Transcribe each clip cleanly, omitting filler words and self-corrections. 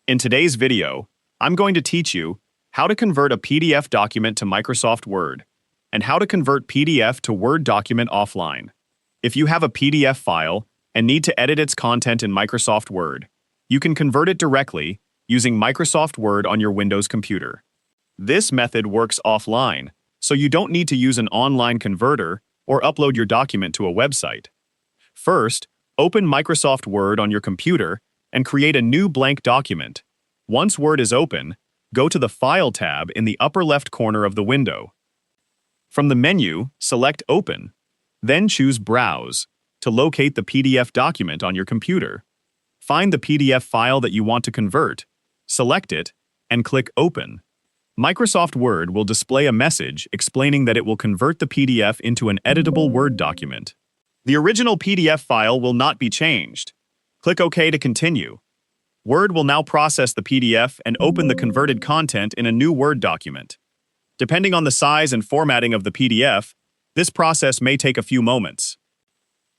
In today's video, I'm going to teach you how to convert a PDF document to Microsoft Word and how to convert PDF to Word document offline. If you have a PDF file and need to edit its content in Microsoft Word, you can convert it directly using Microsoft Word on your Windows computer. This method works offline, so you don't need to use an online converter or upload your document to a website. First, open Microsoft Word on your computer and create a new blank document. Once Word is open, go to the File tab in the upper left corner of the window. From the menu, select Open, then choose Browse to locate the PDF document on your computer. Find the PDF file that you want to convert, select it, and click Open. Microsoft Word will display a message explaining that it will convert the PDF into an editable Word document. The original PDF file will not be changed. Click OK to continue. Word will now process the PDF and open the converted content in a new Word document. Depending on the size and formatting of the PDF, this process may take a few moments.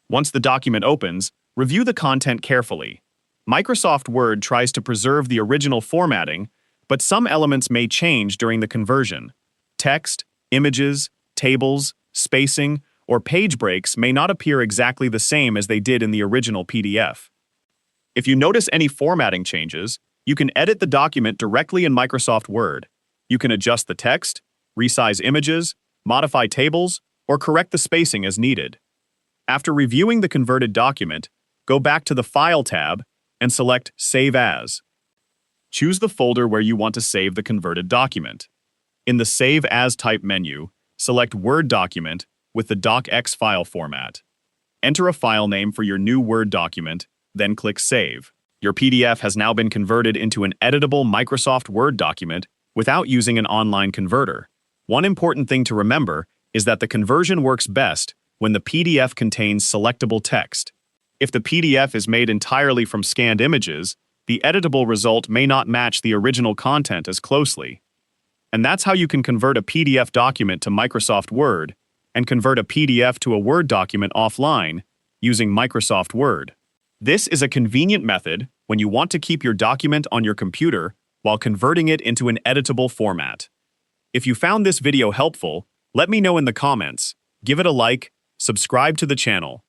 Once the document opens, review the content carefully. Microsoft Word tries to preserve the original formatting, but some elements may change during the conversion. Text, images, tables, spacing, or page breaks may not appear exactly the same as they did in the original PDF. If you notice any formatting changes, you can edit the document directly in Microsoft Word. You can adjust the text, resize images, modify tables, or correct the spacing as needed. After reviewing the converted document, go back to the File tab and select Save As. Choose the folder where you want to save the converted document. In the Save As type menu, select Word document with the docx file format. Enter a file name for your new Word document, then click Save. Your PDF has now been converted into an editable Microsoft Word document without using an online converter. One important thing to remember is that the conversion works best when the PDF contains selectable text. If the PDF is made entirely from scanned images, the editable result may not match the original content as closely. And that's how you can convert a PDF document to Microsoft Word and convert a PDF to a Word document offline using Microsoft Word. This is a convenient method when you want to keep your document on your computer while converting it into an editable format. If you found this video helpful, let me know in the comments, give it a like, subscribe to the channel,